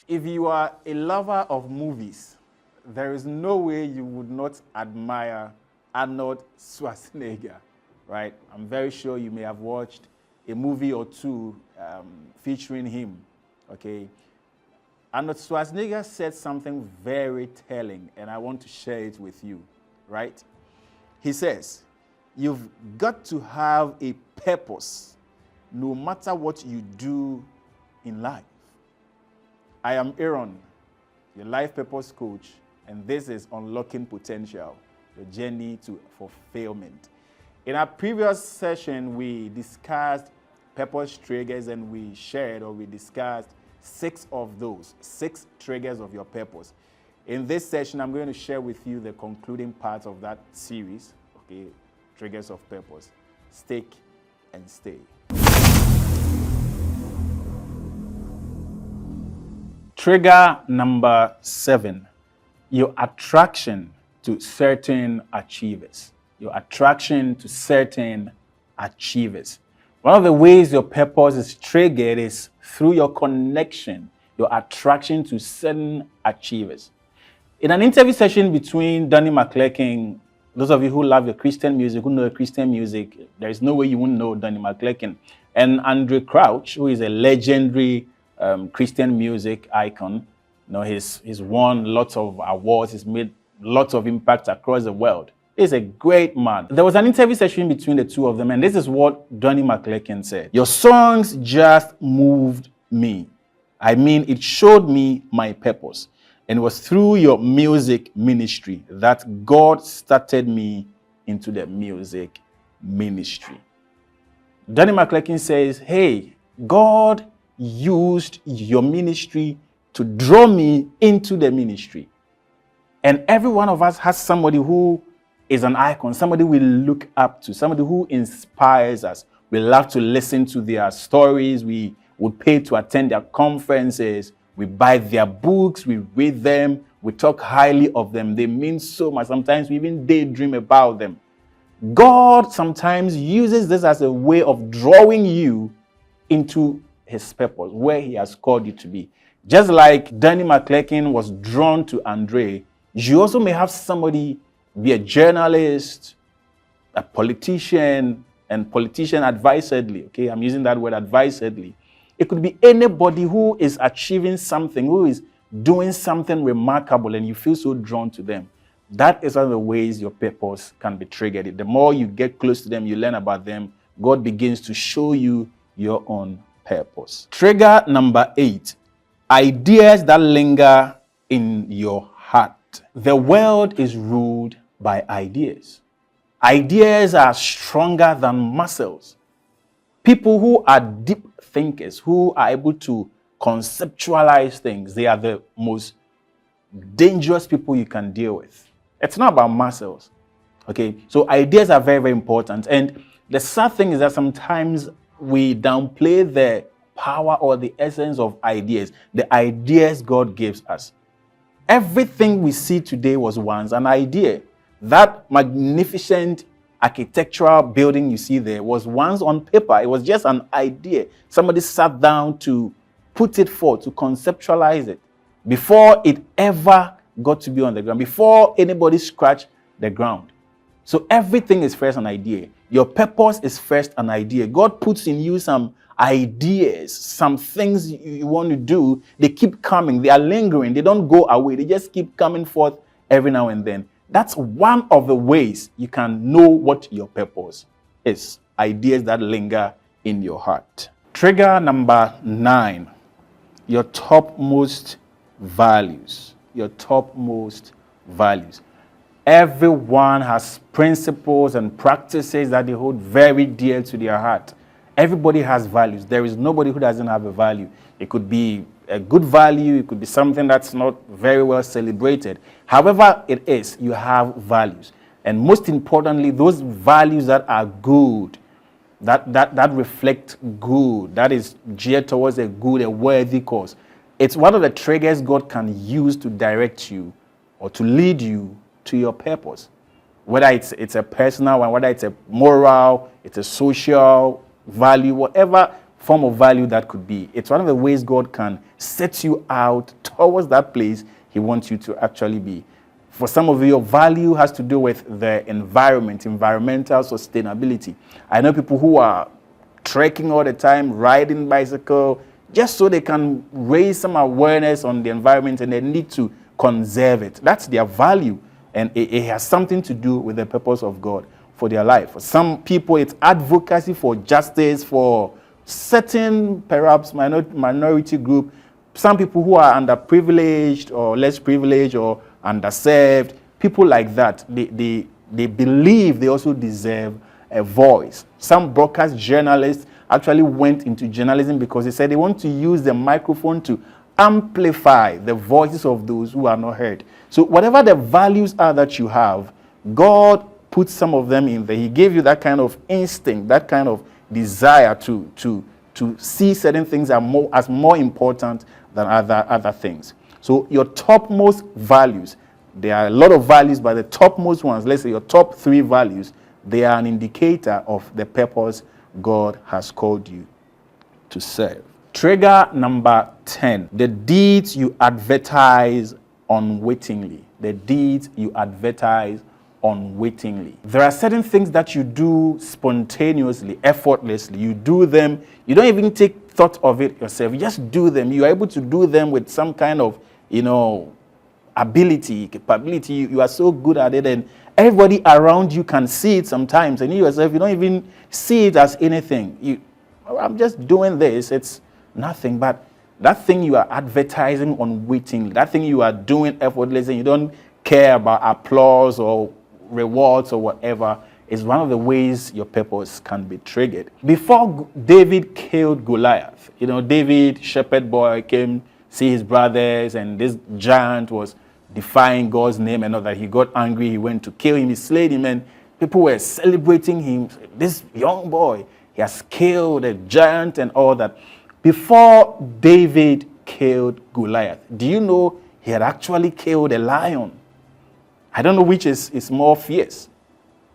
If you are a lover of movies, there is no way you would not admire Arnold Schwarzenegger, right? I'm very sure you may have watched a movie or two featuring him, okay? Arnold Schwarzenegger said something very telling, and I want to share it with you, right? He says, you've got to have a purpose no matter what you do in life. I am Aaron, your life purpose coach, and this is Unlocking Potential, your journey to fulfillment. In our previous session, we discussed purpose triggers, and we discussed 6 of those, 6 triggers of your purpose. In this session, I'm going to share with you the concluding part of that series, okay, triggers of purpose. Stick and stay. Trigger number 7, your attraction to certain achievers. Your attraction to certain achievers. One of the ways your purpose is triggered is through your connection, your attraction to certain achievers. In an interview session between Donnie McClurkin, those of you who love your Christian music, who know Christian music, there is no way you wouldn't know Donnie McClurkin, and Andre Crouch, who is a legendary Christian music icon. You know, he's won lots of awards, he's made lots of impact across the world. He's a great man. There was an interview session between the two of them, and this is what Donnie McClurkin said. Your songs just moved me. I mean, it showed me my purpose. And it was through your music ministry that God started me into the music ministry. Donnie McClurkin says, hey, God used your ministry to draw me into the ministry. And every one of us has somebody who is an icon, somebody we look up to, somebody who inspires us. We love to listen to their stories. We would pay to attend their conferences. We buy their books. We read them. We talk highly of them. They mean so much. Sometimes we even daydream about them. God sometimes uses this as a way of drawing you into his purpose, where he has called you to be. Just like Donnie McClurkin was drawn to Andre, you also may have somebody, be a journalist, a politician, and politician advisedly. Okay, I'm using that word advisedly. It could be anybody who is achieving something, who is doing something remarkable, and you feel so drawn to them. That is one of the ways your purpose can be triggered. The more you get close to them, you learn about them, God begins to show you your own purpose. Trigger number 8, ideas that linger in your heart. The world is ruled by ideas. Ideas are stronger than muscles. People who are deep thinkers, who are able to conceptualize things, they are the most dangerous people you can deal with. It's not about muscles. Okay, so ideas are very, very important. And the sad thing is that sometimes we downplay the power or the essence of ideas, the ideas God gives us. Everything we see today was once an idea. That magnificent architectural building you see there was once on paper. It was just an idea. Somebody sat down to put it forth, to conceptualize it, before it ever got to be on the ground, before anybody scratched the ground. So everything is first an idea. Your purpose is first an idea. God puts in you some ideas, some things you want to do. They keep coming. They are lingering. They don't go away. They just keep coming forth every now and then. That's one of the ways you can know what your purpose is. Ideas that linger in your heart. Trigger number 9, your topmost values. Your topmost values. Everyone has principles and practices that they hold very dear to their heart. Everybody has values. There is nobody who doesn't have a value. It could be a good value. It could be something that's not very well celebrated. However it is, you have values. And most importantly, those values that are good, that reflect good, that is geared towards a good, a worthy cause. It's one of the triggers God can use to direct you or to lead you to your purpose. Whether it's a personal one, whether it's a moral, it's a social value, whatever form of value that could be. It's one of the ways God can set you out towards that place he wants you to actually be. For some of you, your value has to do with the environment, environmental sustainability. I know people who are trekking all the time, riding bicycle, just so they can raise some awareness on the environment, and they need to conserve it. That's their value, and it has something to do with the purpose of God for their life. For some people, it's advocacy for justice, for certain, perhaps, minority group. Some people who are underprivileged or less privileged or underserved, people like that, they believe they also deserve a voice. Some broadcast journalists actually went into journalism because they said they want to use the microphone to amplify the voices of those who are not heard. So whatever the values are that you have, God put some of them in there. He gave you that kind of instinct, that kind of desire to see certain things as more important than other things. So your topmost values, there are a lot of values, but the topmost ones, let's say your top 3 values, they are an indicator of the purpose God has called you to serve. Trigger number 10, the deeds you advertise unwittingly. The deeds you advertise unwittingly. There are certain things that you do spontaneously, effortlessly. You do them, you don't even take thought of it yourself. You just do them. You are able to do them with some kind of, ability, capability. You are so good at it, and everybody around you can see it sometimes, and you yourself, you don't even see it as anything. I'm just doing this. It's nothing, but that thing you are advertising unwittingly, that thing you are doing effortlessly, you don't care about applause or rewards or whatever, is one of the ways your purpose can be triggered. Before David killed Goliath, David, shepherd boy, came see his brothers, and this giant was defying God's name, and all that. He got angry, he went to kill him, he slayed him, and people were celebrating him. This young boy, he has killed a giant and all that. Before David killed Goliath, do you know he had actually killed a lion? I don't know which is more fierce,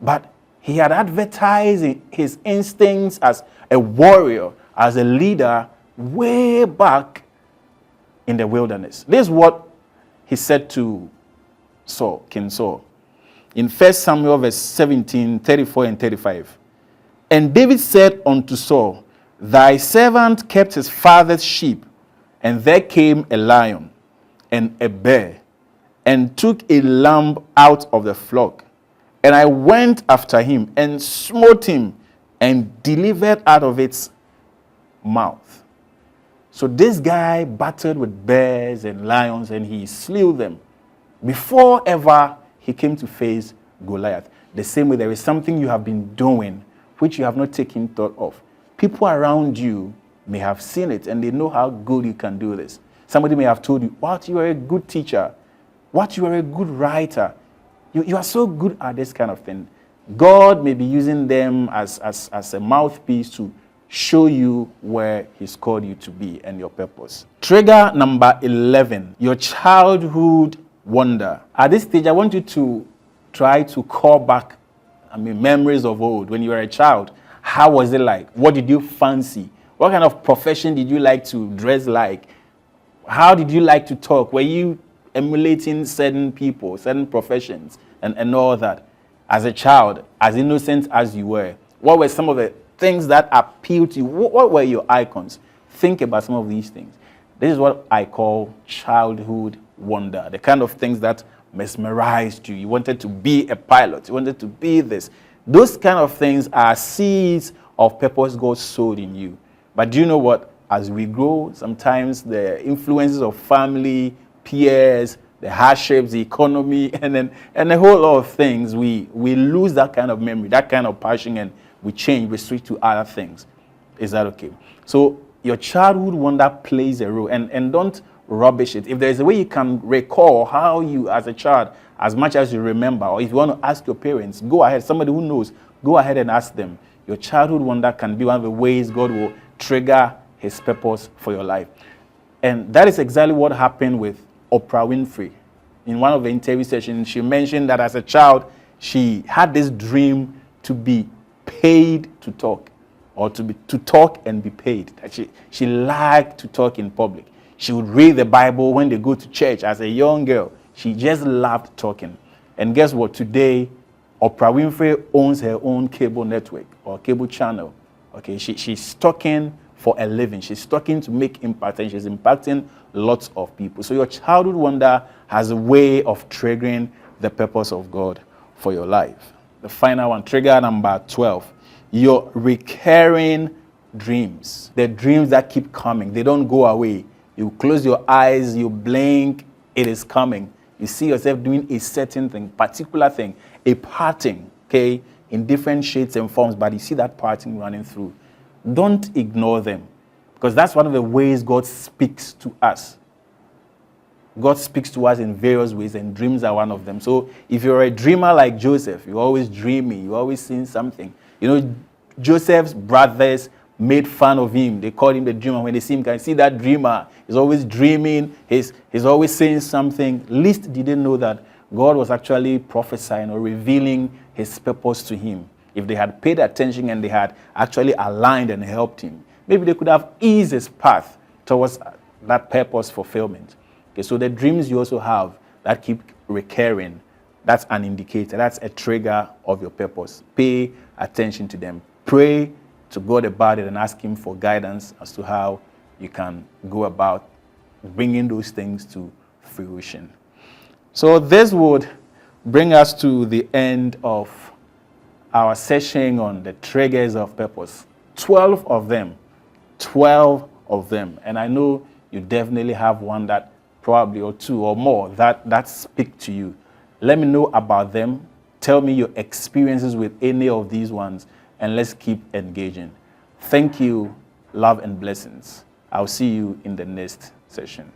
but he had advertised his instincts as a warrior, as a leader, way back in the wilderness. This is what he said to Saul, King Saul, in 1 Samuel verse 17, 34 and 35. And David said unto Saul, thy servant kept his father's sheep, and there came a lion and a bear, and took a lamb out of the flock. And I went after him, and smote him, and delivered out of its mouth. So this guy battled with bears and lions, and he slew them before ever he came to face Goliath. The same way, there is something you have been doing which you have not taken thought of. People around you may have seen it, and they know how good you can do this. Somebody may have told you, what, you are a good teacher. What, you are a good writer. You are so good at this kind of thing. God may be using them as a mouthpiece to show you where he's called you to be and your purpose. Trigger number 11, your childhood wonder. At this stage, I want you to try to call back, memories of old. When you were a child, how was it like? What did you fancy? What kind of profession did you like to dress like? How did you like to talk? Were you emulating certain people, certain professions, and all that? As a child, as innocent as you were, what were some of the things that appealed to you? What were your icons? Think about some of these things. This is what I call childhood wonder, the kind of things that mesmerized you. You wanted to be a pilot. You wanted to be this. Those kind of things are seeds of purpose God sowed in you. But do you know what? As we grow, sometimes the influences of family, peers, the hardships, the economy, and a whole lot of things, we lose that kind of memory, that kind of passion, and we change, we switch to other things. Is that okay? So your childhood wonder plays a role, and don't rubbish it. If there's a way you can recall how you, as a child, as much as you remember, or if you want to ask your parents, go ahead. Somebody who knows, go ahead and ask them. Your childhood wonder can be one of the ways God will trigger his purpose for your life. And that is exactly what happened with Oprah Winfrey. In one of the interview sessions, she mentioned that as a child, she had this dream to be paid to talk or to talk and be paid. She liked to talk in public. She would read the Bible when they go to church as a young girl. She just loved talking. And guess what? Today, Oprah Winfrey owns her own cable network or cable channel. Okay, she's talking for a living. She's talking to make impact, and she's impacting lots of people. So your childhood wonder has a way of triggering the purpose of God for your life. The final one, trigger number 12, your recurring dreams. The dreams that keep coming, they don't go away. You close your eyes, you blink, it is coming. You see yourself doing a certain thing, particular thing, a parting, okay, in different shades and forms, but you see that parting running through. Don't ignore them, because that's one of the ways God speaks to us. God speaks to us in various ways, and dreams are one of them. So if you're a dreamer like Joseph, you're always dreaming, you're always seeing something. You know, Joseph's brothers made fun of him. They called him the dreamer. When they see him, can see that dreamer. He's always dreaming. He's always saying something. Least did they know that God was actually prophesying or revealing his purpose to him. If they had paid attention and they had actually aligned and helped him, maybe they could have eased his path towards that purpose fulfillment. Okay, so the dreams you also have that keep recurring, that's an indicator. That's a trigger of your purpose. Pay attention to them. Pray to God about it and ask him for guidance as to how you can go about bringing those things to fruition. So this would bring us to the end of our session on the triggers of purpose. 12 of them. 12 of them. And I know you definitely have one that probably, or two or more, that speak to you. Let me know about them. Tell me your experiences with any of these ones, and let's keep engaging. Thank you. Love and blessings. I'll see you in the next session.